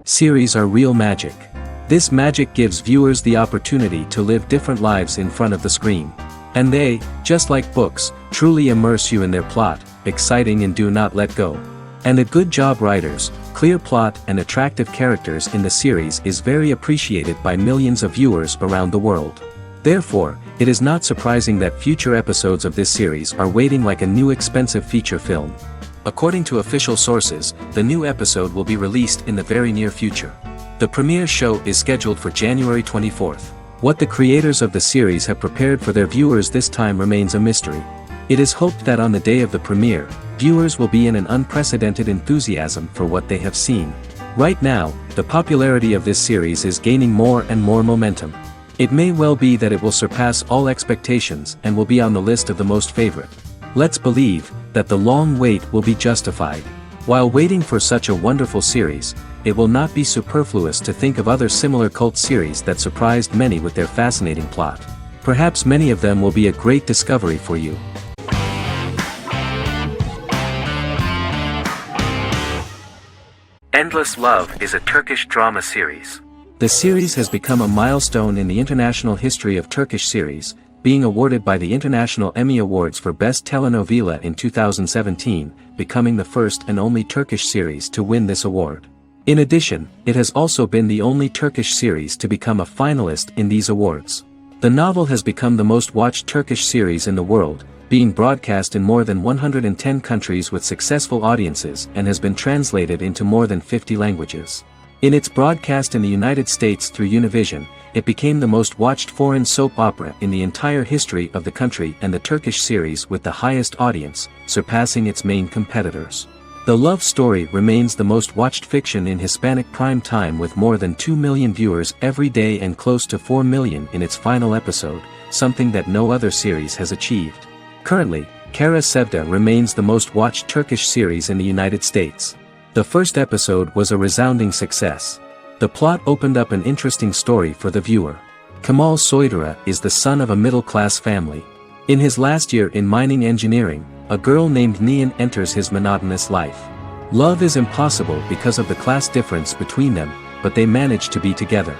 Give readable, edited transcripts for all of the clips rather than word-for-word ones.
Series are real magic. This magic gives viewers the opportunity to live different lives in front of the screen. And they, just like books, truly immerse you in their plot, exciting and do not let go. And a good job writers, clear plot and attractive characters in the series is very appreciated by millions of viewers around the world. Therefore, it is not surprising that future episodes of this series are waiting like a new expensive feature film. According to official sources, the new episode will be released in the very near future. The premiere show is scheduled for January 24th. What the creators of the series have prepared for their viewers this time remains a mystery. It is hoped that on the day of the premiere, viewers will be in an unprecedented enthusiasm for what they have seen. Right now, the popularity of this series is gaining more and more momentum. It may well be that it will surpass all expectations and will be on the list of the most favorite. Let's believe that the long wait will be justified. While waiting for such a wonderful series, it will not be superfluous to think of other similar cult series that surprised many with their fascinating plot. Perhaps many of them will be a great discovery for you. Endless Love is a Turkish drama series. The series has become a milestone in the international history of Turkish series, being awarded by the International Emmy Awards for Best Telenovela in 2017, becoming the first and only Turkish series to win this award. In addition, it has also been the only Turkish series to become a finalist in these awards. The novel has become the most watched Turkish series in the world, being broadcast in more than 110 countries with successful audiences and has been translated into more than 50 languages. In its broadcast in the United States through Univision, it became the most watched foreign soap opera in the entire history of the country and the Turkish series with the highest audience, surpassing its main competitors. The love story remains the most watched fiction in Hispanic prime time with more than 2 million viewers every day and close to 4 million in its final episode, something that no other series has achieved. Currently, Kara Sevda remains the most watched Turkish series in the United States. The first episode was a resounding success. The plot opened up an interesting story for the viewer. Kemal Soydura is the son of a middle-class family. In his last year in mining engineering, a girl named Nihan enters his monotonous life. Love is impossible because of the class difference between them, but they manage to be together.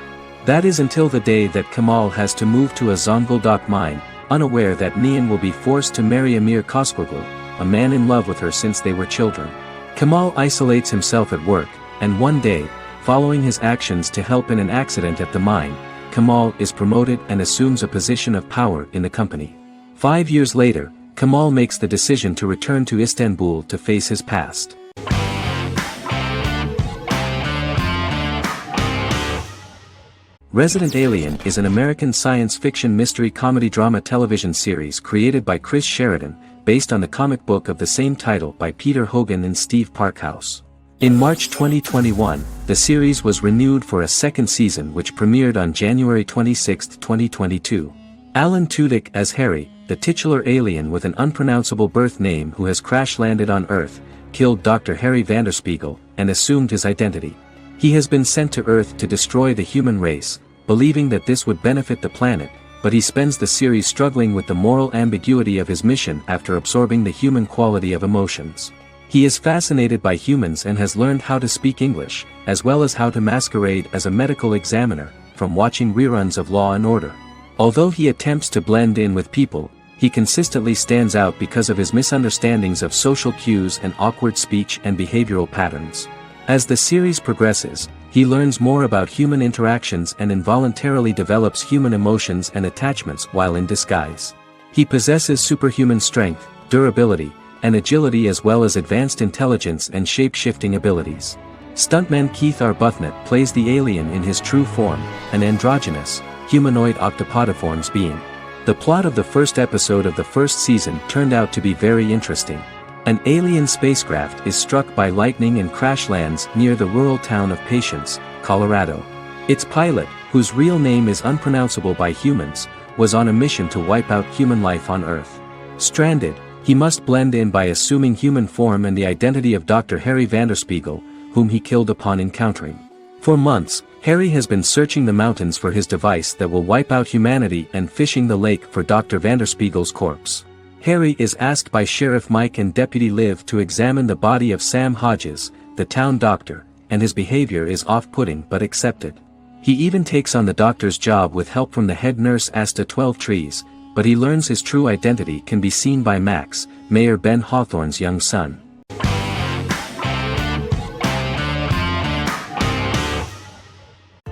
That is until the day that Kemal has to move to a Zonguldak mine, unaware that Nihan will be forced to marry Amir Koskorglu, a man in love with her since they were children. Kemal isolates himself at work, and one day, following his actions to help in an accident at the mine, Kemal is promoted and assumes a position of power in the company. 5 years later, Kemal makes the decision to return to Istanbul to face his past. Resident Alien is an American science fiction mystery comedy drama television series created by Chris Sheridan, based on the comic book of the same title by Peter Hogan and Steve Parkhouse. In March 2021, the series was renewed for a second season which premiered on January 26, 2022. Alan Tudyk as Harry, the titular alien with an unpronounceable birth name who has crash-landed on Earth, killed Dr. Harry Vanderspiegel, and assumed his identity. He has been sent to Earth to destroy the human race, believing that this would benefit the planet, but he spends the series struggling with the moral ambiguity of his mission after absorbing the human quality of emotions. He is fascinated by humans and has learned how to speak English, as well as how to masquerade as a medical examiner, from watching reruns of Law & Order. Although he attempts to blend in with people, he consistently stands out because of his misunderstandings of social cues and awkward speech and behavioral patterns. As the series progresses, he learns more about human interactions and involuntarily develops human emotions and attachments while in disguise. He possesses superhuman strength, durability, and agility as well as advanced intelligence and shape-shifting abilities. Stuntman Keith Arbuthnot plays the alien in his true form, an androgynous, humanoid octopodiforms being. The plot of the first episode of the first season turned out to be very interesting. An alien spacecraft is struck by lightning and crash lands near the rural town of Patience, Colorado. Its pilot, whose real name is unpronounceable by humans, was on a mission to wipe out human life on Earth. Stranded, he must blend in by assuming human form and the identity of Dr. Harry Vanderspiegel, whom he killed upon encountering. For months, Harry has been searching the mountains for his device that will wipe out humanity and fishing the lake for Dr. Vanderspiegel's corpse. Harry is asked by Sheriff Mike and Deputy Liv to examine the body of Sam Hodges, the town doctor, and his behavior is off-putting but accepted. He even takes on the doctor's job with help from the head nurse Asta 12 Trees, but he learns his true identity can be seen by Max, Mayor Ben Hawthorne's young son.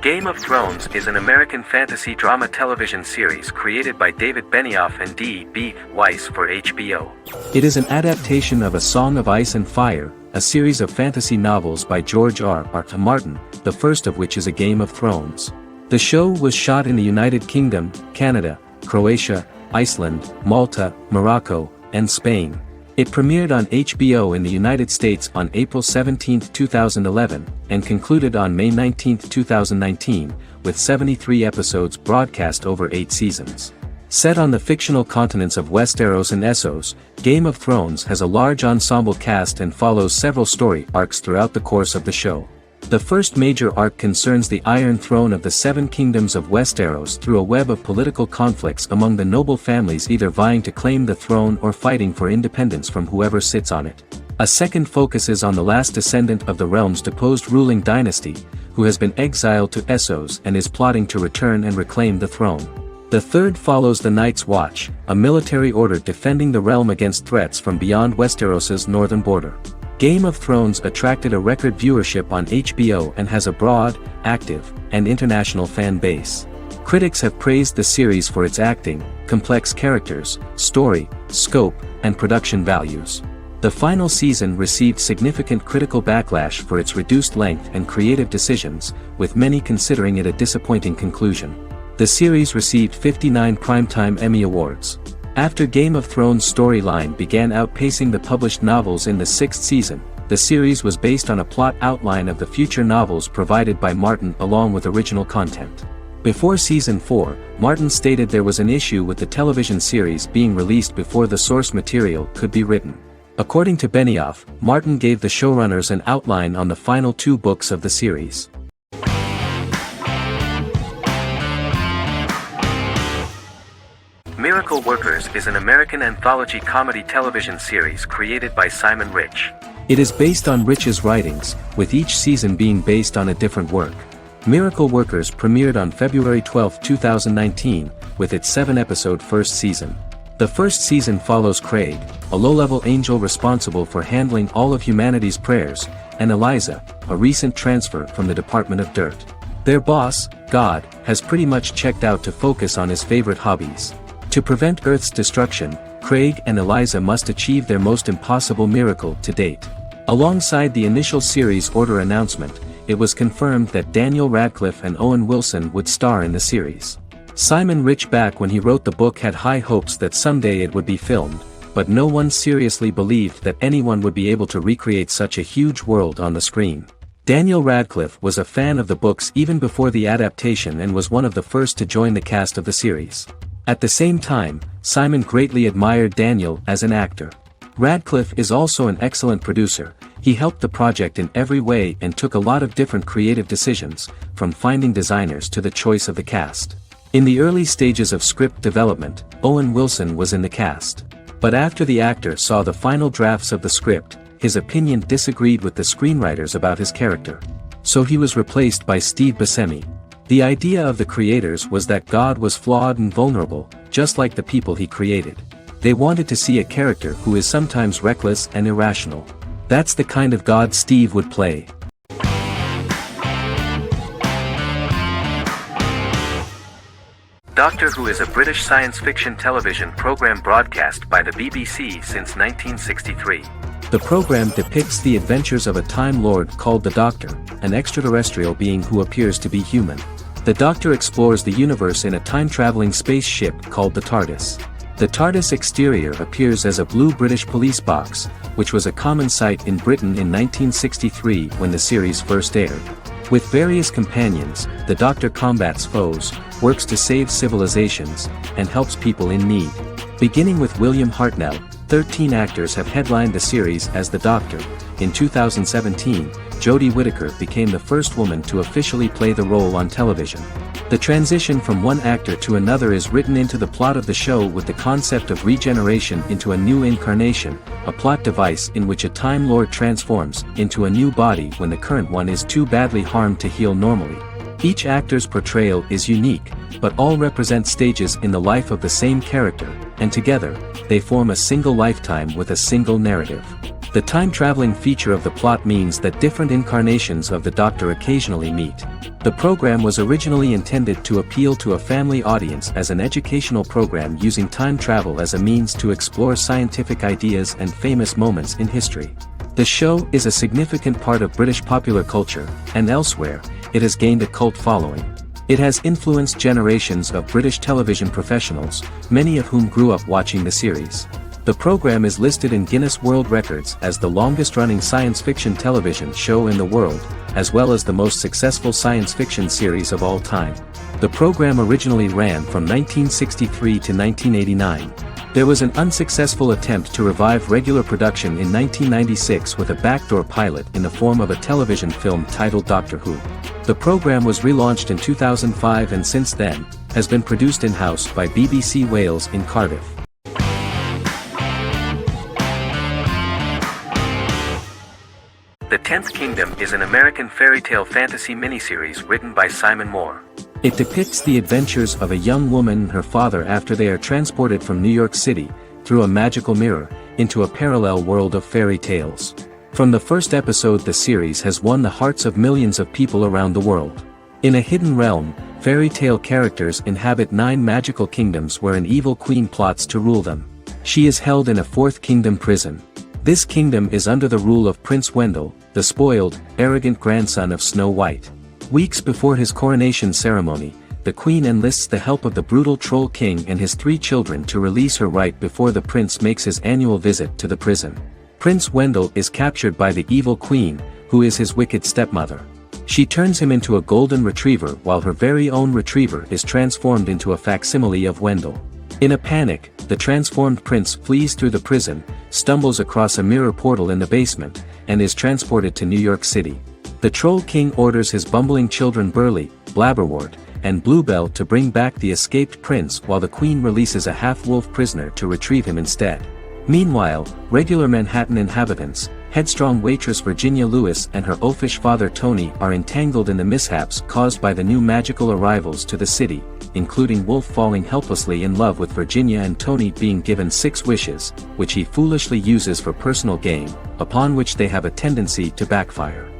Game of Thrones is an American fantasy drama television series created by David Benioff and D.B. Weiss for HBO. It is an adaptation of A Song of Ice and Fire, a series of fantasy novels by George R.R. Martin, the first of which is A Game of Thrones. The show was shot in the United Kingdom, Canada, Croatia, Iceland, Malta, Morocco, and Spain. It premiered on HBO in the United States on April 17, 2011, and concluded on May 19, 2019, with 73 episodes broadcast over 8 seasons. Set on the fictional continents of Westeros and Essos, Game of Thrones has a large ensemble cast and follows several story arcs throughout the course of the show. The first major arc concerns the Iron Throne of the Seven Kingdoms of Westeros through a web of political conflicts among the noble families either vying to claim the throne or fighting for independence from whoever sits on it. A second focuses on the last descendant of the realm's deposed ruling dynasty, who has been exiled to Essos and is plotting to return and reclaim the throne. The third follows the Night's Watch, a military order defending the realm against threats from beyond Westeros's northern border. Game of Thrones attracted a record viewership on HBO and has a broad, active, and international fan base. Critics have praised the series for its acting, complex characters, story, scope, and production values. The final season received significant critical backlash for its reduced length and creative decisions, with many considering it a disappointing conclusion. The series received 59 Primetime Emmy Awards. After Game of Thrones' storyline began outpacing the published novels in the 6th season, the series was based on a plot outline of the future novels provided by Martin along with original content. Before Season 4, Martin stated there was an issue with the television series being released before the source material could be written. According to Benioff, Martin gave the showrunners an outline on the final 2 books of the series. Miracle Workers is an American anthology comedy television series created by Simon Rich. It is based on Rich's writings, with each season being based on a different work. Miracle Workers premiered on February 12, 2019, with its 7-episode first season. The first season follows Craig, a low-level angel responsible for handling all of humanity's prayers, and Eliza, a recent transfer from the Department of Dirt. Their boss, God, has pretty much checked out to focus on his favorite hobbies. To prevent Earth's destruction, Craig and Eliza must achieve their most impossible miracle to date. Alongside the initial series order announcement, it was confirmed that Daniel Radcliffe and Owen Wilson would star in the series. Simon Rich back when he wrote the book had high hopes that someday it would be filmed, but no one seriously believed that anyone would be able to recreate such a huge world on the screen. Daniel Radcliffe was a fan of the books even before the adaptation and was one of the first to join the cast of the series. At the same time, Simon greatly admired Daniel as an actor. Radcliffe is also an excellent producer. He helped the project in every way and took a lot of different creative decisions, from finding designers to the choice of the cast. In the early stages of script development, Owen Wilson was in the cast. But after the actor saw the final drafts of the script, his opinion disagreed with the screenwriters about his character. So he was replaced by Steve Buscemi. The idea of the creators was that God was flawed and vulnerable, just like the people he created. They wanted to see a character who is sometimes reckless and irrational. That's the kind of God Steve would play. Doctor Who is a British science fiction television program broadcast by the BBC since 1963. The program depicts the adventures of a Time Lord called the Doctor, an extraterrestrial being who appears to be human. The Doctor explores the universe in a time-traveling spaceship called the TARDIS. The TARDIS exterior appears as a blue British police box, which was a common sight in Britain in 1963 when the series first aired. With various companions, the Doctor combats foes, works to save civilizations, and helps people in need. Beginning with William Hartnell, 13 actors have headlined the series as the Doctor. In 2017, Jodie Whittaker became the first woman to officially play the role on television. The transition from one actor to another is written into the plot of the show with the concept of regeneration into a new incarnation, a plot device in which a Time Lord transforms into a new body when the current one is too badly harmed to heal normally. Each actor's portrayal is unique, but all represent stages in the life of the same character, and together, they form a single lifetime with a single narrative. The time-traveling feature of the plot means that different incarnations of the Doctor occasionally meet. The program was originally intended to appeal to a family audience as an educational program using time travel as a means to explore scientific ideas and famous moments in history. The show is a significant part of British popular culture, and elsewhere, it has gained a cult following. It has influenced generations of British television professionals, many of whom grew up watching the series. The program is listed in Guinness World Records as the longest-running science fiction television show in the world, as well as the most successful science fiction series of all time. The program originally ran from 1963 to 1989. There was an unsuccessful attempt to revive regular production in 1996 with a backdoor pilot in the form of a television film titled Doctor Who. The program was relaunched in 2005 and since then, has been produced in-house by BBC Wales in Cardiff. The Tenth Kingdom is an American fairy tale fantasy miniseries written by Simon Moore. It depicts the adventures of a young woman and her father after they are transported from New York City, through a magical mirror, into a parallel world of fairy tales. From the first episode, the series has won the hearts of millions of people around the world. In a hidden realm, fairy tale characters inhabit 9 magical kingdoms where an evil queen plots to rule them. She is held in a 4th kingdom prison. This kingdom is under the rule of Prince Wendell, the spoiled, arrogant grandson of Snow White. Weeks before his coronation ceremony, the queen enlists the help of the brutal Troll King and his 3 children to release her right before the prince makes his annual visit to the prison. Prince Wendell is captured by the evil queen, who is his wicked stepmother. She turns him into a golden retriever while her very own retriever is transformed into a facsimile of Wendell. In a panic, the transformed prince flees through the prison, stumbles across a mirror portal in the basement, and is transported to New York City. The Troll King orders his bumbling children Burley, Blabberwort, and Bluebell to bring back the escaped prince while the queen releases a half-wolf prisoner to retrieve him instead. Meanwhile, regular Manhattan inhabitants, headstrong waitress Virginia Lewis and her oafish father Tony are entangled in the mishaps caused by the new magical arrivals to the city, including Wolf falling helplessly in love with Virginia and Tony being given 6 wishes, which he foolishly uses for personal gain, upon which they have a tendency to backfire.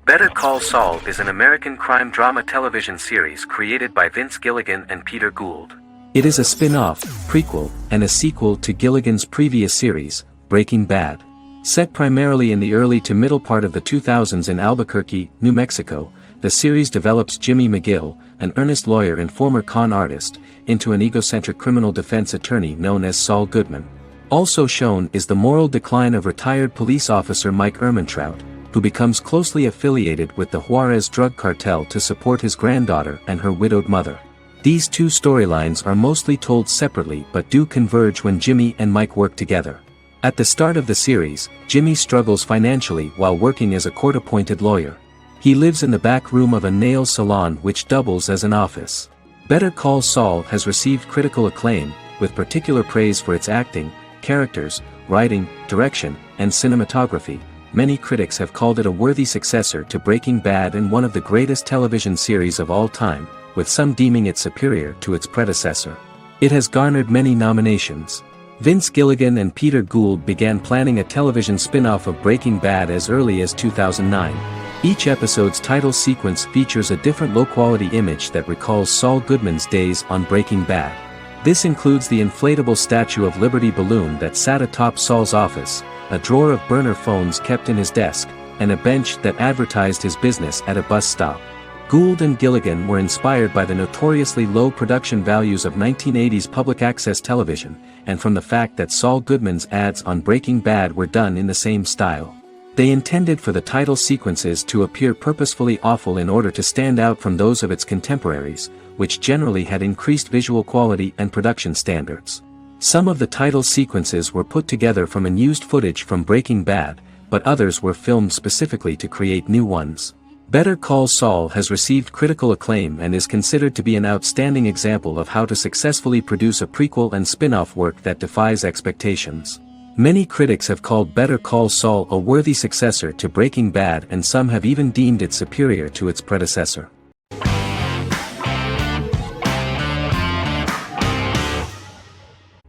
Better Call Saul is an American crime drama television series created by Vince Gilligan and Peter Gould. It is a spin-off, prequel, and a sequel to Gilligan's previous series, Breaking Bad. Set primarily in the early to middle part of the 2000s in Albuquerque, New Mexico, the series develops Jimmy McGill, an earnest lawyer and former con artist, into an egocentric criminal defense attorney known as Saul Goodman. Also shown is the moral decline of retired police officer Mike Ehrmantraut, who becomes closely affiliated with the Juarez drug cartel to support his granddaughter and her widowed mother. These 2 storylines are mostly told separately but do converge when Jimmy and Mike work together. At the start of the series, Jimmy struggles financially while working as a court-appointed lawyer. He lives in the back room of a nail salon which doubles as an office. Better Call Saul has received critical acclaim, with particular praise for its acting, characters, writing, direction, and cinematography. Many critics have called it a worthy successor to Breaking Bad and one of the greatest television series of all time, with some deeming it superior to its predecessor. It has garnered many nominations. Vince Gilligan and Peter Gould began planning a television spin-off of Breaking Bad as early as 2009. Each episode's title sequence features a different low-quality image that recalls Saul Goodman's days on Breaking Bad. This includes the inflatable Statue of Liberty balloon that sat atop Saul's office, a drawer of burner phones kept in his desk, and a bench that advertised his business at a bus stop. Gould and Gilligan were inspired by the notoriously low production values of 1980s public access television, and from the fact that Saul Goodman's ads on Breaking Bad were done in the same style. They intended for the title sequences to appear purposefully awful in order to stand out from those of its contemporaries, which generally had increased visual quality and production standards. Some of the title sequences were put together from unused footage from Breaking Bad, but others were filmed specifically to create new ones. Better Call Saul has received critical acclaim and is considered to be an outstanding example of how to successfully produce a prequel and spin-off work that defies expectations. Many critics have called Better Call Saul a worthy successor to Breaking Bad, and some have even deemed it superior to its predecessor.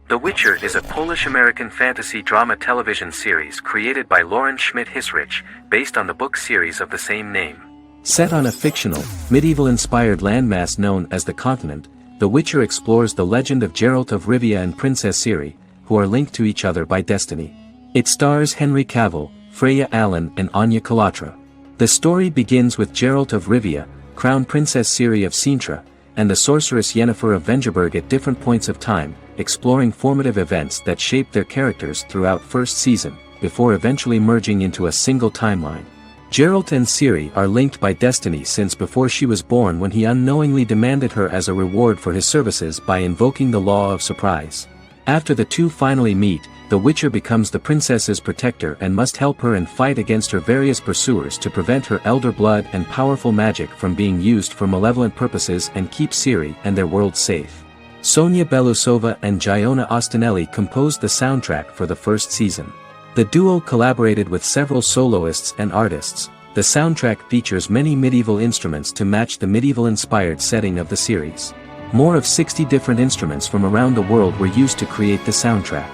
The Witcher is a Polish-American fantasy drama television series created by Lauren Schmidt-Hissrich, based on the book series of the same name. Set on a fictional, medieval-inspired landmass known as the Continent, The Witcher explores the legend of Geralt of Rivia and Princess Ciri, who are linked to each other by destiny. It stars Henry Cavill, Freya Allan and Anya Chalotra. The story begins with Geralt of Rivia, Crown Princess Ciri of Sintra, and the sorceress Yennefer of Vengerberg at different points of time, exploring formative events that shape their characters throughout first season, before eventually merging into a single timeline. Geralt and Ciri are linked by destiny since before she was born, when he unknowingly demanded her as a reward for his services by invoking the law of surprise. After the two finally meet, the Witcher becomes the princess's protector and must help her and fight against her various pursuers to prevent her elder blood and powerful magic from being used for malevolent purposes and keep Ciri and their world safe. Sonia Belousova and Giona Ostinelli composed the soundtrack for the first season. The duo collaborated with several soloists and artists. The soundtrack features many medieval instruments to match the medieval-inspired setting of the series. More of 60 different instruments from around the world were used to create the soundtrack.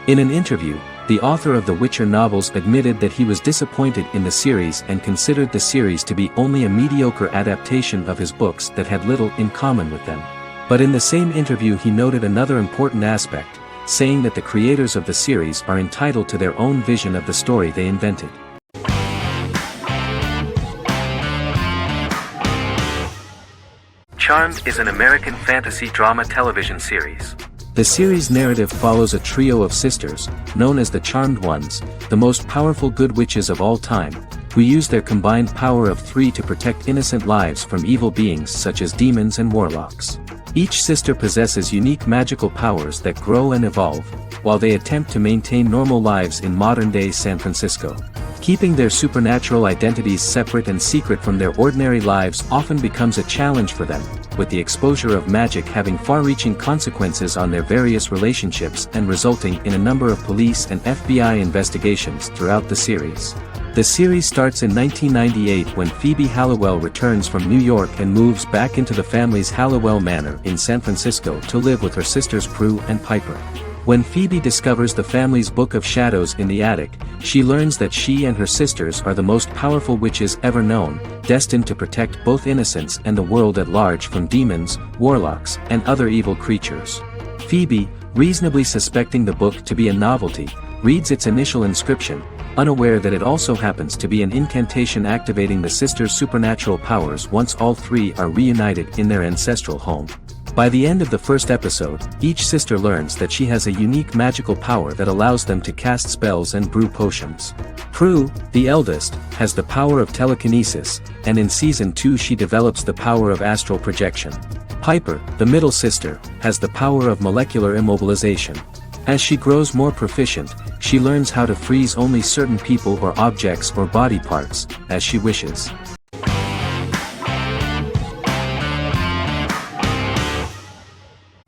In an interview, the author of the Witcher novels admitted that he was disappointed in the series and considered the series to be only a mediocre adaptation of his books that had little in common with them. But in the same interview he noted another important aspect, saying that the creators of the series are entitled to their own vision of the story they invented. Charmed is an American fantasy drama television series. The series' narrative follows a trio of sisters, known as the Charmed Ones, the most powerful good witches of all time, who use their combined power of 3 to protect innocent lives from evil beings such as demons and warlocks. Each sister possesses unique magical powers that grow and evolve, while they attempt to maintain normal lives in modern-day San Francisco. Keeping their supernatural identities separate and secret from their ordinary lives often becomes a challenge for them, with the exposure of magic having far-reaching consequences on their various relationships and resulting in a number of police and FBI investigations throughout the series. The series starts in 1998 when Phoebe Halliwell returns from New York and moves back into the family's Halliwell Manor in San Francisco to live with her sisters Prue and Piper. When Phoebe discovers the family's Book of Shadows in the attic, she learns that she and her sisters are the most powerful witches ever known, destined to protect both innocents and the world at large from demons, warlocks, and other evil creatures. Phoebe, reasonably suspecting the book to be a novelty, reads its initial inscription, unaware that it also happens to be an incantation activating the sisters' supernatural powers once all three are reunited in their ancestral home. By the end of the first episode, each sister learns that she has a unique magical power that allows them to cast spells and brew potions. Prue, the eldest, has the power of telekinesis, and in Season 2 she develops the power of astral projection. Piper, the middle sister, has the power of molecular immobilization. As she grows more proficient, she learns how to freeze only certain people or objects or body parts, as she wishes.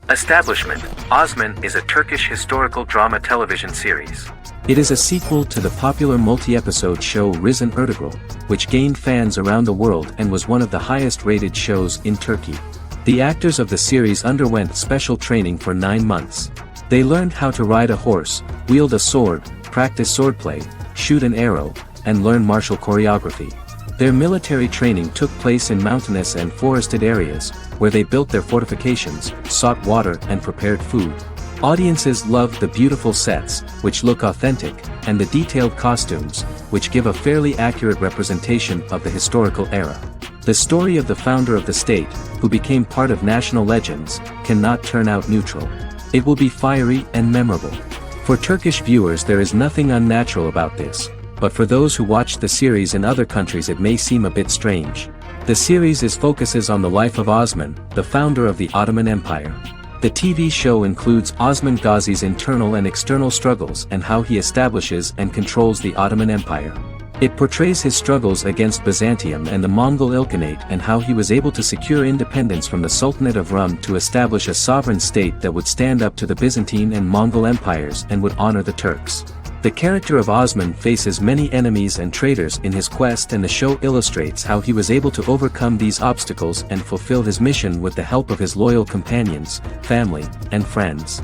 Establishment: Osman is a Turkish historical drama television series. It is a sequel to the popular multi-episode show Risen Ertugrul, which gained fans around the world and was one of the highest-rated shows in Turkey. The actors of the series underwent special training for 9 months. They learned how to ride a horse, wield a sword, practice swordplay, shoot an arrow, and learn martial choreography. Their military training took place in mountainous and forested areas, where they built their fortifications, sought water and prepared food. Audiences loved the beautiful sets, which look authentic, and the detailed costumes, which give a fairly accurate representation of the historical era. The story of the founder of the state, who became part of national legends, cannot turn out neutral. It will be fiery and memorable. For Turkish viewers there is nothing unnatural about this, but for those who watched the series in other countries it may seem a bit strange. The series focuses on the life of Osman, the founder of the Ottoman Empire. The TV show includes Osman Ghazi's internal and external struggles and how he establishes and controls the Ottoman Empire. It portrays his struggles against Byzantium and the Mongol Ilkhanate and how he was able to secure independence from the Sultanate of Rum to establish a sovereign state that would stand up to the Byzantine and Mongol empires and would honor the Turks. The character of Osman faces many enemies and traitors in his quest, and the show illustrates how he was able to overcome these obstacles and fulfill his mission with the help of his loyal companions, family, and friends.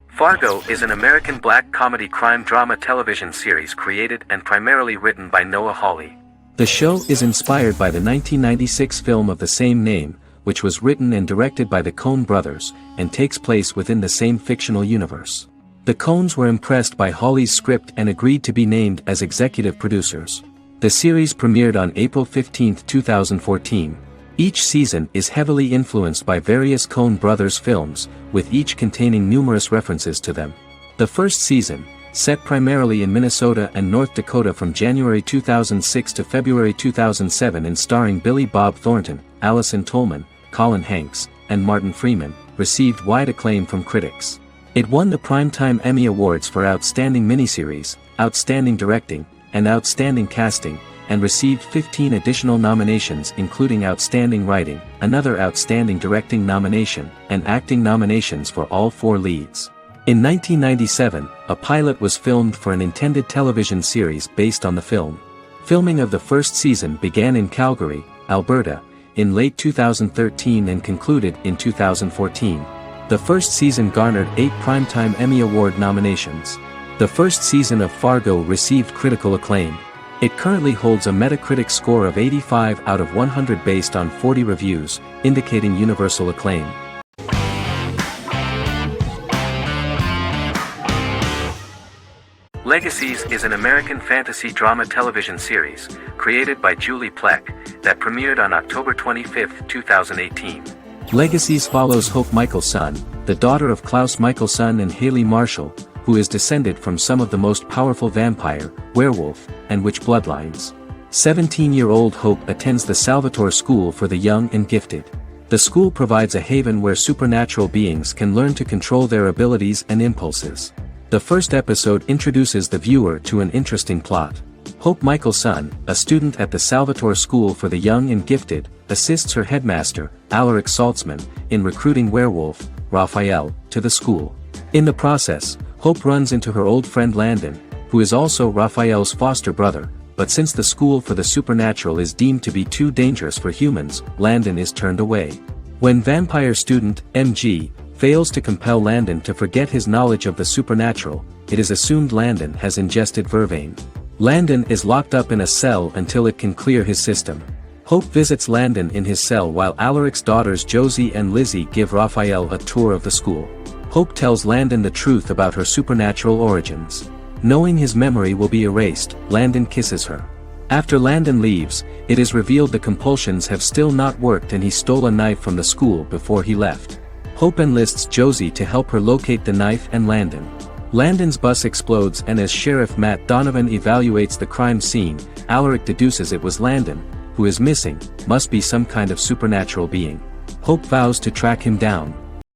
Fargo is an American black comedy crime drama television series created and primarily written by Noah Hawley. The show is inspired by the 1996 film of the same name, which was written and directed by the Coen brothers, and takes place within the same fictional universe. The Coens were impressed by Hawley's script and agreed to be named as executive producers. The series premiered on April 15, 2014. Each season is heavily influenced by various Coen brothers films, with each containing numerous references to them. The first season, set primarily in Minnesota and North Dakota from January 2006 to February 2007 and starring Billy Bob Thornton, Allison Tolman, Colin Hanks, and Martin Freeman, received wide acclaim from critics. It won the Primetime Emmy Awards for Outstanding Miniseries, Outstanding Directing, and Outstanding Casting, and received 15 additional nominations including Outstanding Writing, another Outstanding Directing nomination, and acting nominations for all 4 leads. In 1997, a pilot was filmed for an intended television series based on the film. Filming of the first season began in Calgary, Alberta, in late 2013 and concluded in 2014. The first season garnered 8 Primetime Emmy Award nominations. The first season of Fargo received critical acclaim. It currently holds a Metacritic score of 85 out of 100 based on 40 reviews, indicating universal acclaim. Legacies is an American fantasy drama television series, created by Julie Plec, that premiered on October 25, 2018. Legacies follows Hope Michelson, the daughter of Klaus Michelson and Haley Marshall, who is descended from some of the most powerful vampire, werewolf, and witch bloodlines. 17-year-old Hope attends the Salvatore School for the Young and Gifted. The school provides a haven where supernatural beings can learn to control their abilities and impulses. The first episode introduces the viewer to an interesting plot. Hope Michelson, a student at the Salvatore School for the Young and Gifted, assists her headmaster, Alaric Saltzman, in recruiting werewolf, Raphael, to the school. In the process, Hope runs into her old friend Landon, who is also Raphael's foster brother, but since the school for the supernatural is deemed to be too dangerous for humans, Landon is turned away. When vampire student, MG, fails to compel Landon to forget his knowledge of the supernatural, it is assumed Landon has ingested vervain. Landon is locked up in a cell until it can clear his system. Hope visits Landon in his cell while Alaric's daughters Josie and Lizzie give Raphael a tour of the school. Hope tells Landon the truth about her supernatural origins. Knowing his memory will be erased, Landon kisses her. After Landon leaves, it is revealed the compulsions have still not worked and he stole a knife from the school before he left. Hope enlists Josie to help her locate the knife and Landon. Landon's bus explodes and as Sheriff Matt Donovan evaluates the crime scene, Alaric deduces it was Landon, who is missing, must be some kind of supernatural being. Hope vows to track him down.